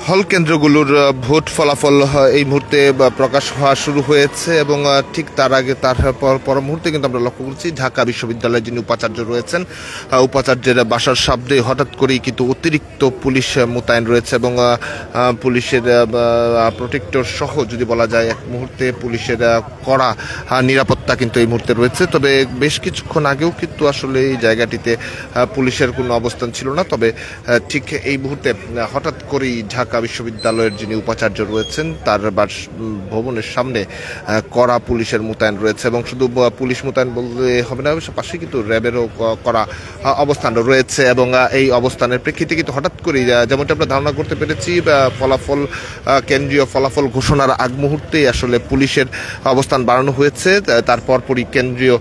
হল কেন্দ্রগুলোর ভোট ফলাফল এই মুহূর্তে প্রকাশ হওয়া শুরু হয়েছে এবং ঠিক তার আগে পর মুহূর্তে কিন্তু আমরা লক্ষ্য করছি ঢাকা বিশ্ববিদ্যালয়ের যিনি উপাচার্য রয়েছেন উপাচার্যের বাসার সামনে হঠাৎ করেই কিন্তু অতিরিক্ত পুলিশ মোতায়েন রয়েছে এবং পুলিশের প্রোটেক্টর সহ যদি বলা যায় এক মুহূর্তে পুলিশের কড়া নিরাপত্তা কিন্তু এই মুহূর্তে রয়েছে। তবে বেশ কিছুক্ষণ আগেও কিন্তু আসলে এই জায়গাটিতে পুলিশের কোনো অবস্থান ছিল না। তবে ঠিক এই মুহূর্তে হঠাৎ করেই ঢাকা বিশ্ববিদ্যালয়ের যিনি উপাচার্য রয়েছেন তার ভবনের সামনে কড়া পুলিশের মোতায়েন রয়েছে এবং শুধু পুলিশ মোতায়েন বললে হবে না, পাশে কিন্তু র্যাবেরও কড়া অবস্থান রয়েছে এবং এই অবস্থানের প্রেক্ষিতে কিন্তু হঠাৎ করেই যেমনটা আমরা ধারণা করতে পেরেছি ফলাফল কেন্দ্রীয় ফলাফল ঘোষণার আগ মুহূর্তেই আসলে পুলিশের অবস্থান বাড়ানো হয়েছে। তারপরই কেন্দ্রীয়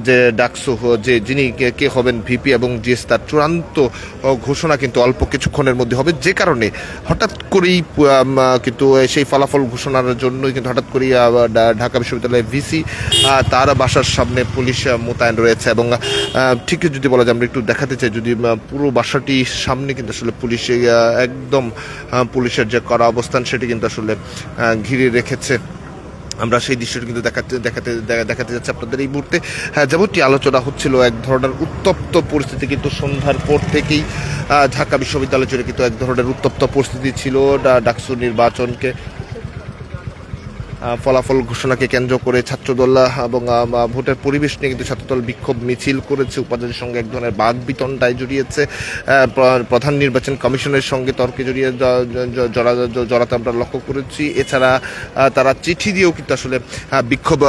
যে ডাকসু যে যিনি কে হবেন ভিপি এবং জিএস তার চূড়ান্ত ঘোষণা কিন্তু অল্প কিছুক্ষণের মধ্যে হবে, যে কারণে হঠাৎ করেই কিন্তু সেই ফলাফল ঘোষণার জন্যই কিন্তু হঠাৎ করেই ঢাকা বিশ্ববিদ্যালয়ের ভিসি তার বাসার সামনে পুলিশ মোতায়েন রয়েছে এবং ঠিক যদি বলা যায় আমরা একটু দেখাতে চাই যদি পুরো বাসাটির সামনে কিন্তু আসলে পুলিশ একদম পুলিশের যে কড়া অবস্থান সেটি কিন্তু আসলে ঘিরে রেখেছে। আমরা সেই দৃশ্যটি কিন্তু দেখাতে যাচ্ছি আপনাদের এই মুহূর্তে। যেমনটি আলোচনা হচ্ছিল এক ধরনের উত্তপ্ত পরিস্থিতি কিন্তু সন্ধ্যার পর থেকেই ঢাকা বিশ্ববিদ্যালয় জুড়ে কিন্তু এক ধরনের উত্তপ্ত পরিস্থিতি ছিল ডাকসু নির্বাচনকে ফলাফল ঘোষণাকে কেন্দ্র করে ছাত্রদল এবং ভোটের পরিবেশ নিয়ে কিন্তু ছাত্রদল বিক্ষোভ মিছিল করেছে, উপাচার্যের সঙ্গে এক ধরনের বাক বিতণ্ডায় জড়িয়েছে, প্রধান নির্বাচন কমিশনের সঙ্গে তর্কে জড়াতে আমরা লক্ষ্য করেছি। এছাড়া তারা চিঠি দিয়েও কিন্তু আসলে বিক্ষোভ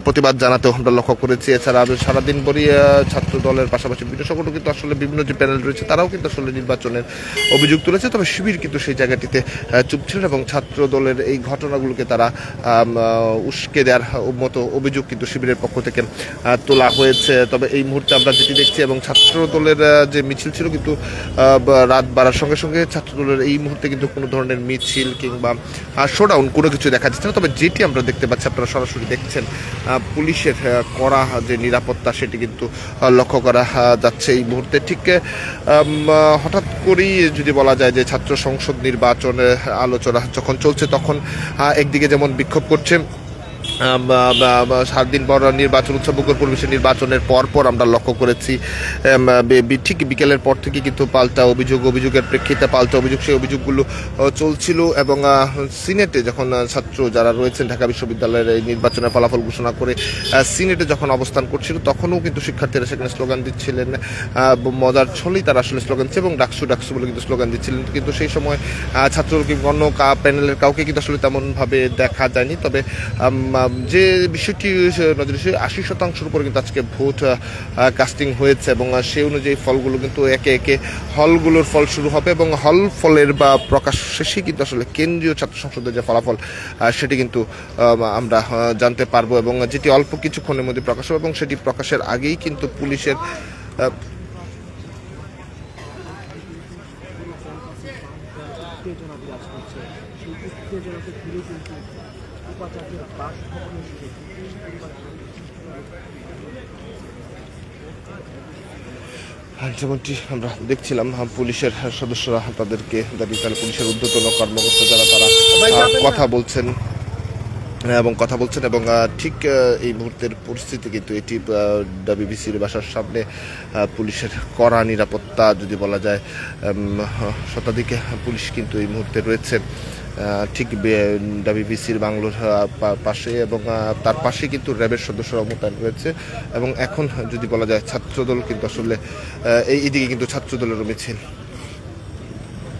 প্রতিবাদ জানাতেও আমরা লক্ষ্য করেছি। এছাড়া সারাদিন ভরই ছাত্রদলের পাশাপাশি বিভিন্ন সংগঠন কিন্তু আসলে বিভিন্ন যে প্যানেল রয়েছে তারাও কিন্তু আসলে নির্বাচনের অভিযোগ তুলেছে। তবে শিবির কিন্তু সেই জায়গাটিতে চুপ ছিলেন এবং ছাত্রদলের এই ঘটনাগুলোকে তারা উস্কে দেওয়ার মতো অভিযোগ কিন্তু শিবিরের পক্ষ থেকে তোলা হয়েছে। তবে এই মুহূর্তে আমরা যেটি দেখছি এবং ছাত্রদলের যে মিছিল ছিল কিন্তু রাত বাড়ার সঙ্গে সঙ্গে ছাত্রদলের এই মুহূর্তে কিন্তু কোনো ধরনের মিছিল কিংবা শোডাউন কোনো কিছু দেখা যাচ্ছে না। তবে যেটি আমরা দেখতে পাচ্ছি আপনারা সরাসরি দেখছেন পুলিশের কড়া যে নিরাপত্তা সেটি কিন্তু লক্ষ্য করা যাচ্ছে এই মুহূর্তে। ঠিক হঠাৎ করেই যদি বলা যায় যে ছাত্র সংসদ নির্বাচনের আলোচনা যখন চলছে তখন একদিকে যেমন বিক্ষোভ করছে 7 দিন পর নির্বাচন উৎসবমুখর পরিবেশে নির্বাচনের পর আমরা লক্ষ্য করেছি ঠিক বিকেলের পর থেকে কিন্তু পাল্টা অভিযোগের প্রেক্ষিতে পাল্টা অভিযোগ সেই অভিযোগগুলো চলছিল এবং সিনেটে যখন ছাত্র যারা রয়েছেন ঢাকা বিশ্ববিদ্যালয়ের এই নির্বাচনের ফলাফল ঘোষণা করে সিনেটে যখন অবস্থান করছিল তখনও কিন্তু শিক্ষার্থীরা সেখানে স্লোগান দিচ্ছিলেন, মজার ছলেই তারা আসলে স্লোগান দিচ্ছে এবং ডাকসু বলে কিন্তু স্লোগান দিচ্ছিলেন। কিন্তু সেই সময় ছাত্র অন্য প্যানেলের কাউকে কিন্তু আসলে তেমনভাবে দেখা যায়নি। তবে যে বিষয়টি নজরে 80% উপরে কিন্তু আজকে ভোট কাস্টিং হয়েছে এবং সেই অনুযায়ী ফলগুলো কিন্তু একে একে হলগুলোর ফল শুরু হবে এবং হল ফলের বা প্রকাশ শেষে কিন্তু আসলে কেন্দ্রীয় ছাত্র সংসদের যে ফলাফল সেটি কিন্তু আমরা জানতে পারবো এবং যেটি অল্প কিছুক্ষণের মধ্যে প্রকাশ হবে এবং সেটি প্রকাশের আগেই কিন্তু পুলিশের যেমনটি আমরা দেখছিলাম পুলিশের সদস্যরা তাদেরকে দাঁড়িয়ে পুলিশের ঊর্ধ্বতন কর্মকর্তা যারা তারা কথা বলছেন এবং ঠিক এই মুহূর্তের পরিস্থিতি কিন্তু এটি ডাবিবিসির বাসার সামনে পুলিশের কড়া নিরাপত্তা যদি বলা যায় শতাধিক পুলিশ কিন্তু এই মুহূর্তে রয়েছে ঠিক ডাবিবিসির বাংলোর পাশে এবং তার পাশে কিন্তু র্যাবের সদস্যরা মোতায়েন রয়েছে এবং এখন যদি বলা যায় ছাত্রদল কিন্তু আসলে এইদিকে কিন্তু ছাত্রদলেরও মিছিল।